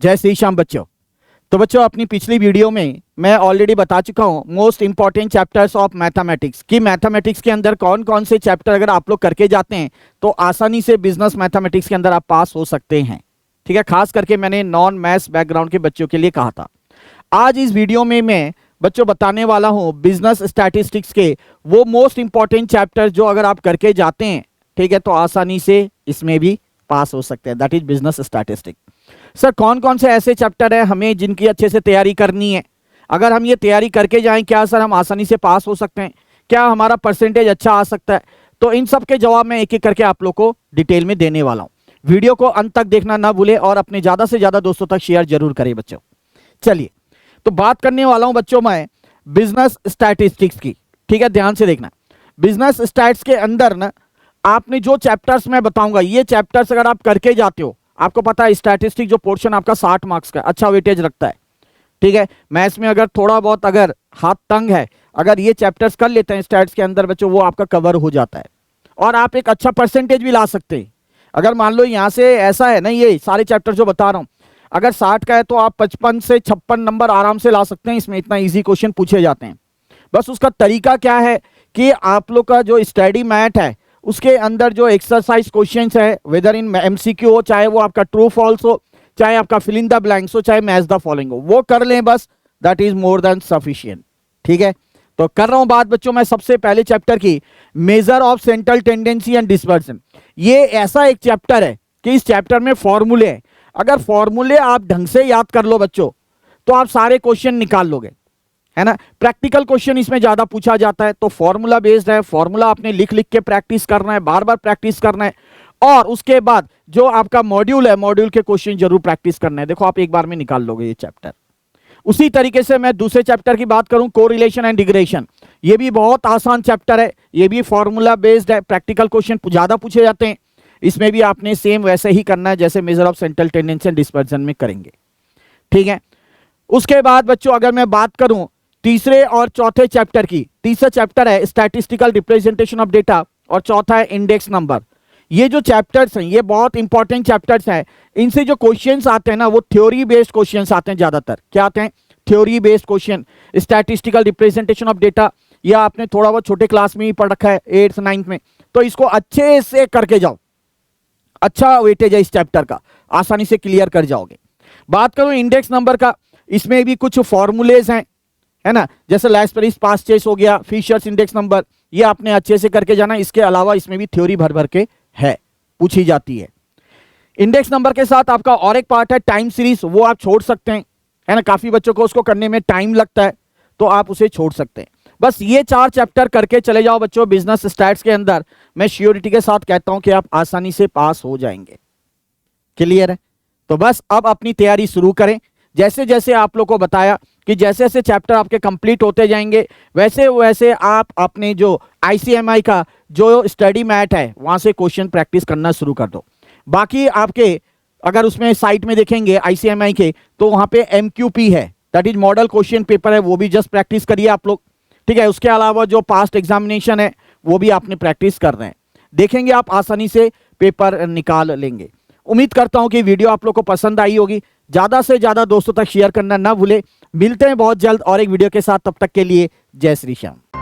जय श्री श्याम बच्चों। तो बच्चों अपनी पिछली वीडियो में मैं ऑलरेडी बता चुका हूँ most important chapters of mathematics कि मैथमेटिक्स के अंदर कौन कौन से चैप्टर अगर आप लोग करके जाते हैं तो आसानी से बिजनेस मैथमेटिक्स के अंदर आप पास हो सकते हैं। ठीक है, खास करके मैंने नॉन मैथ्स बैकग्राउंड के बच्चों के लिए कहा था। आज इस वीडियो में मैं बच्चों बताने वाला हूँ बिजनेस स्टैटिस्टिक्स के वो मोस्ट इंपॉर्टेंट चैप्टर जो अगर आप करके जाते हैं, ठीक है, तो आसानी से इसमें भी पास हो सकते हैं। That is business statistics. Sir कौन कौन से ऐसे चैप्टर है हमें जिनकी अच्छे से तैयारी करनी है, अगर हम ये तैयारी करके जाएं क्या सर हम आसानी से पास हो सकते हैं, क्या हमारा परसेंटेज अच्छा आ सकता है? तो इन सब के जवाब मैं एक एक करके आप लोग को डिटेल में देने वाला हूं। वीडियो को अंत तक देखना ना भूले और अपने ज्यादा से ज्यादा दोस्तों तक शेयर जरूर करें बच्चों। चलिए तो बात करने वाला हूं बच्चों मैं बिजनेस स्टैटिस्टिक्स की। ठीक है, ध्यान से देखना। बिजनेस स्टैट्स के अंदर ना आपने जो चैप्टर्स मैं बताऊंगा ये चैप्टर्स अगर आप करके जाते हो, आपको पता है स्टैटिस्टिक जो पोर्शन आपका 60 मार्क्स का अच्छा वेटेज रखता है। ठीक है, मैथ्स में अगर थोड़ा बहुत अगर हाथ तंग है, अगर ये चैप्टर्स कर लेते हैं स्टैट्स के अंदर बच्चों, वो आपका कवर हो जाता है और आप एक अच्छा परसेंटेज भी ला सकते हैं। अगर मान लो यहां से ऐसा है ना, ये सारे चैप्टर जो बता रहा हूं अगर 60 का है तो आप 55 से 56 नंबर आराम से ला सकते हैं। इसमें इतना ईजी क्वेश्चन पूछे जाते हैं। बस उसका तरीका क्या है कि आप लोग का जो स्टडी मैथ है उसके अंदर जो एक्सरसाइज क्वेश्चंस है, वेदर इन एमसीक्यू हो, चाहे वो आपका ट्रू फॉल्स हो, चाहे आपका फिल इन द ब्लैंक्स हो, चाहे मैच द फॉलोइंग हो, वो कर लें बस, that is more than sufficient. ठीक है, तो कर रहा हूं बात बच्चों मैं सबसे पहले चैप्टर की, measure of central tendency and dispersion. ये ऐसा एक चैप्टर है कि इस चैप्टर में फॉर्मूले हैं। अगर फॉर्मूले आप ढंग से याद कर लो बच्चों तो आप सारे क्वेश्चन निकाल लोगे, है ना। प्रैक्टिकल क्वेश्चन इसमें ज्यादा पूछा जाता है तो फॉर्मूला बेस्ड है। फॉर्मूला आपने लिख लिख के प्रैक्टिस करना है, बार बार प्रैक्टिस करना है और उसके बाद जो आपका मॉड्यूल है मॉड्यूल के क्वेश्चन जरूर प्रैक्टिस करना है। देखो आप एक बार में निकाल लोगे ये चैप्टर। उसी तरीके से मैं दूसरे चैप्टर की बात करूं, कोरिलेशन एंड रिग्रेशन, ये भी बहुत आसान चैप्टर है, ये भी फॉर्मूला बेस्ड है। प्रैक्टिकल क्वेश्चन ज्यादा पूछे जाते हैं, इसमें भी आपने सेम वैसे ही करना है जैसे measure of central tendency and dispersion में करेंगे। ठीक है, उसके बाद बच्चों अगर मैं बात करूं तीसरे और चौथे चैप्टर की, तीसरा चैप्टर है स्टैटिस्टिकल रिप्रेजेंटेशन ऑफ डेटा और चौथा है इंडेक्स नंबर। ये जो चैप्टर्स हैं ये बहुत इंपॉर्टेंट चैप्टर्स हैं। इनसे जो क्वेश्चंस आते हैं ना वो थ्योरी बेस्ड क्वेश्चंस आते हैं ज्यादातर। क्या आते हैं? Theory based question. Statistical representation of data या आपने थोड़ा बहुत छोटे क्लास में ही पढ़ रखा है 8th 9th में, तो इसको अच्छे से करके जाओ, अच्छा वेटेज है इस चैप्टर का, आसानी से क्लियर कर जाओगे। बात करूं इंडेक्स नंबर का, इसमें भी कुछ फॉर्मूलेज हैं, है ना, जैसे लैसपेरिस पास चेस हो गया, फिशर्स इंडेक्स नंबर, ये आपने अच्छे से करके जाना। इसके अलावा इसमें भी थ्योरी भर भर के है, पूछी जाती है। इंडेक्स नंबर के साथ आपका और एक पार्ट है टाइम सीरीज, वो आप छोड़ सकते हैं, है ना। काफी बच्चों को उसको करने में टाइम लगता है तो आप उसे छोड़ सकते हैं। बस ये 4 चैप्टर करके चले जाओ बच्चों बिजनेस स्टैट्स के अंदर, मैं श्योरिटी के साथ कहता हूं कि आप आसानी से पास हो जाएंगे। क्लियर है? तो बस अब अपनी तैयारी शुरू करें। जैसे जैसे आप लोग को बताया कि जैसे जैसे चैप्टर आपके कंप्लीट होते जाएंगे वैसे वैसे आप अपने जो आईसीएमआई का जो स्टडी मैट है वहां से क्वेश्चन प्रैक्टिस करना शुरू कर दो। बाकी आपके अगर उसमें साइट में देखेंगे आईसीएमआई के तो वहां पे एमक्यूपी है, that is model question paper है, वो भी जस्ट प्रैक्टिस करिए आप लोग। ठीक है, उसके अलावा जो पास्ट एग्जामिनेशन है वो भी आपने प्रैक्टिस कर रहे हैं, देखेंगे आप आसानी से पेपर निकाल लेंगे। उम्मीद करता हूं कि वीडियो आप लोग को पसंद आई होगी। ज्यादा से ज्यादा दोस्तों तक शेयर करना ना भूले। मिलते हैं बहुत जल्द और एक वीडियो के साथ, तब तक के लिए जय श्री श्याम।